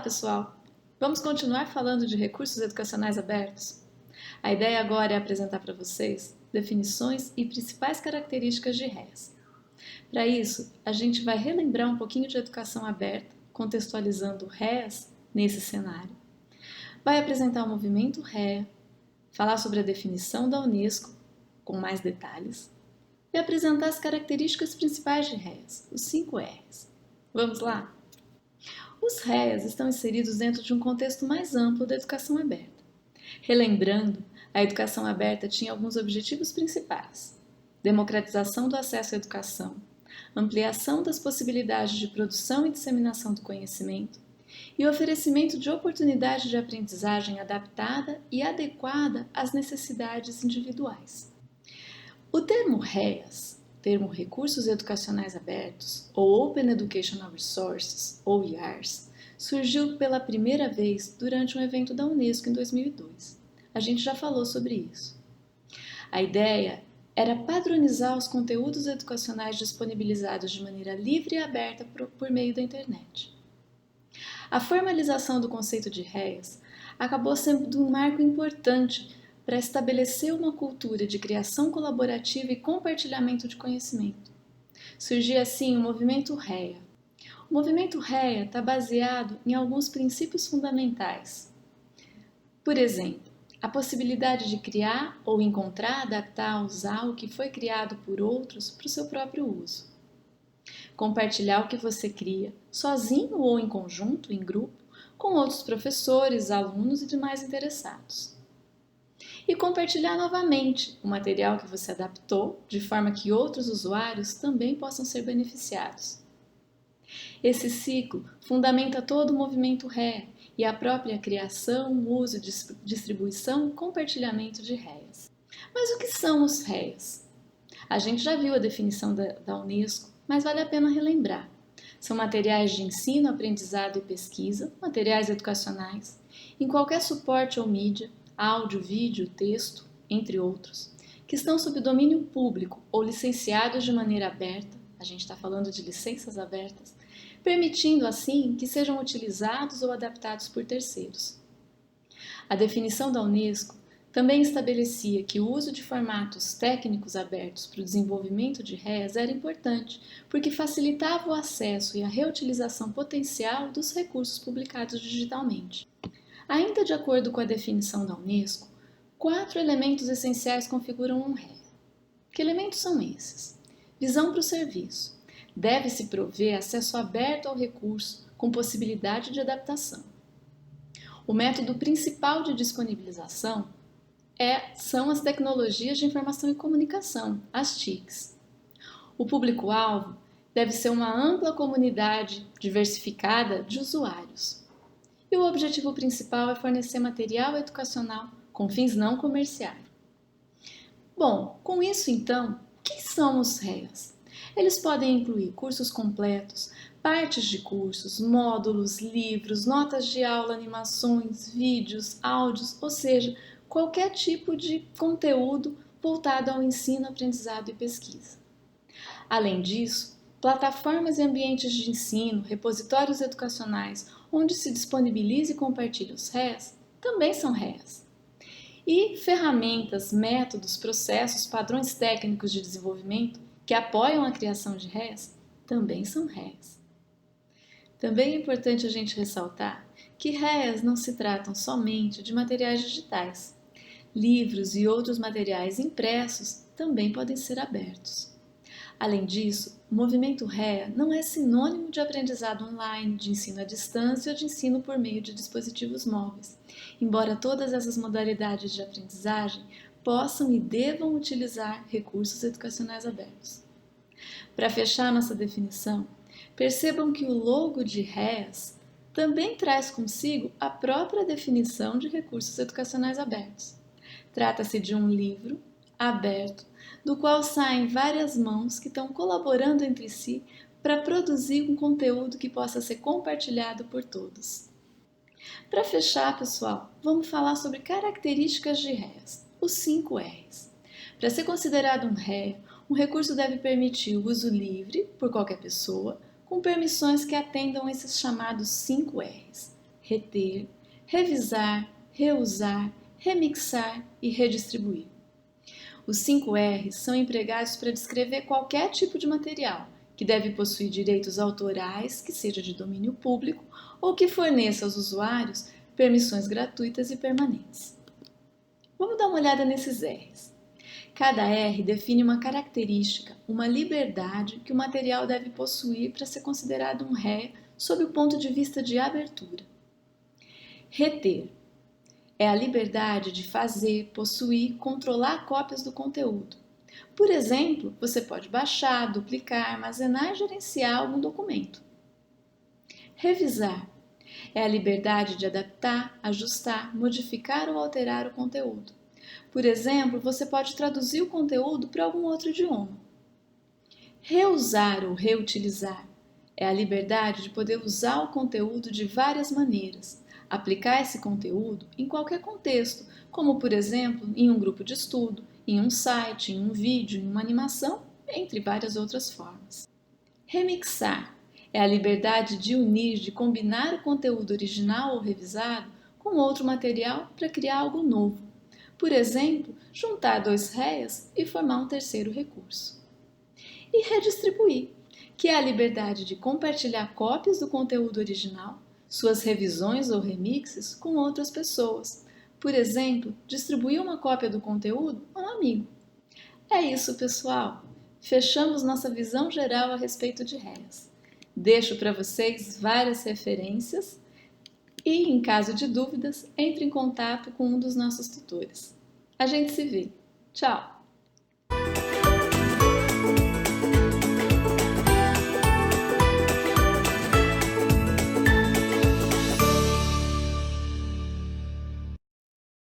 Olá, pessoal! Vamos continuar falando de recursos educacionais abertos? A ideia agora é apresentar para vocês definições e principais características de REAs. Para isso, a gente vai relembrar um pouquinho de educação aberta, contextualizando REAs nesse cenário. Vai apresentar o movimento REA, falar sobre a definição da Unesco, com mais detalhes, e apresentar as características principais de REAs, os 5 R's. Vamos lá? Os REAs estão inseridos dentro de um contexto mais amplo da educação aberta. Relembrando, a educação aberta tinha alguns objetivos principais: democratização do acesso à educação, ampliação das possibilidades de produção e disseminação do conhecimento e oferecimento de oportunidade de aprendizagem adaptada e adequada às necessidades individuais. O termo REAs, termo Recursos Educacionais Abertos, ou Open Educational Resources, ou IARS, surgiu pela primeira vez durante um evento da Unesco em 2002. A gente já falou sobre isso. A ideia era padronizar os conteúdos educacionais disponibilizados de maneira livre e aberta por meio da internet. A formalização do conceito de REAs acabou sendo um marco importante para estabelecer uma cultura de criação colaborativa e compartilhamento de conhecimento. Surgia assim o movimento REA. O movimento REA está baseado em alguns princípios fundamentais. Por exemplo, a possibilidade de criar ou encontrar, adaptar, usar o que foi criado por outros para o seu próprio uso. Compartilhar o que você cria, sozinho ou em conjunto, em grupo, com outros professores, alunos e demais interessados. E compartilhar novamente o material que você adaptou, de forma que outros usuários também possam ser beneficiados. Esse ciclo fundamenta todo o movimento REA e a própria criação, uso, distribuição e compartilhamento de REAs. Mas o que são os REAs? A gente já viu a definição da Unesco, mas vale a pena relembrar. São materiais de ensino, aprendizado e pesquisa, materiais educacionais, em qualquer suporte ou mídia, áudio, vídeo, texto, entre outros, que estão sob domínio público ou licenciados de maneira aberta, a gente está falando de licenças abertas, permitindo assim que sejam utilizados ou adaptados por terceiros. A definição da Unesco também estabelecia que o uso de formatos técnicos abertos para o desenvolvimento de REAs era importante, porque facilitava o acesso e a reutilização potencial dos recursos publicados digitalmente. Ainda de acordo com a definição da Unesco, 4 elementos essenciais configuram um REA. Que elementos são esses? Visão para o serviço. Deve-se prover acesso aberto ao recurso com possibilidade de adaptação. O método principal de disponibilização são as tecnologias de informação e comunicação, as TICs. O público-alvo deve ser uma ampla comunidade diversificada de usuários. E o objetivo principal é fornecer material educacional com fins não comerciais. Bom, com isso então, o que são os REAs? Eles podem incluir cursos completos, partes de cursos, módulos, livros, notas de aula, animações, vídeos, áudios, ou seja, qualquer tipo de conteúdo voltado ao ensino, aprendizado e pesquisa. Além disso, plataformas e ambientes de ensino, repositórios educacionais, onde se disponibiliza e compartilha os REAs, também são REAs. E ferramentas, métodos, processos, padrões técnicos de desenvolvimento que apoiam a criação de REAs também são REAs. Também é importante a gente ressaltar que REAs não se tratam somente de materiais digitais. Livros e outros materiais impressos também podem ser abertos. Além disso, o movimento REA não é sinônimo de aprendizado online, de ensino à distância ou de ensino por meio de dispositivos móveis, embora todas essas modalidades de aprendizagem possam e devam utilizar recursos educacionais abertos. Para fechar nossa definição, percebam que o logo de REAs também traz consigo a própria definição de recursos educacionais abertos. Trata-se de um livro aberto, do qual saem várias mãos que estão colaborando entre si para produzir um conteúdo que possa ser compartilhado por todos. Para fechar, pessoal, vamos falar sobre características de REAs, os 5 R's. Para ser considerado um REA, um recurso deve permitir o uso livre por qualquer pessoa, com permissões que atendam esses chamados 5 R's. reter, revisar, reusar, remixar e redistribuir. Os 5 R's são empregados para descrever qualquer tipo de material, que deve possuir direitos autorais, que seja de domínio público, ou que forneça aos usuários permissões gratuitas e permanentes. Vamos dar uma olhada nesses R's. Cada R define uma característica, uma liberdade que o material deve possuir para ser considerado um REA sob o ponto de vista de abertura. Reter é a liberdade de fazer, possuir, controlar cópias do conteúdo. Por exemplo, você pode baixar, duplicar, armazenar e gerenciar algum documento. Revisar é a liberdade de adaptar, ajustar, modificar ou alterar o conteúdo. Por exemplo, você pode traduzir o conteúdo para algum outro idioma. Reusar ou reutilizar é a liberdade de poder usar o conteúdo de várias maneiras, aplicar esse conteúdo em qualquer contexto, como por exemplo em um grupo de estudo, em um site, em um vídeo, em uma animação, entre várias outras formas. Remixar é a liberdade de unir, de combinar o conteúdo original ou revisado com outro material para criar algo novo. Por exemplo, juntar 2 REAs e formar um terceiro recurso. E redistribuir, que é a liberdade de compartilhar cópias do conteúdo original, suas revisões ou remixes com outras pessoas. Por exemplo, distribuir uma cópia do conteúdo a um amigo. É isso, pessoal! Fechamos nossa visão geral a respeito de REAs. Deixo para vocês várias referências e, em caso de dúvidas, entre em contato com um dos nossos tutores. A gente se vê. Tchau!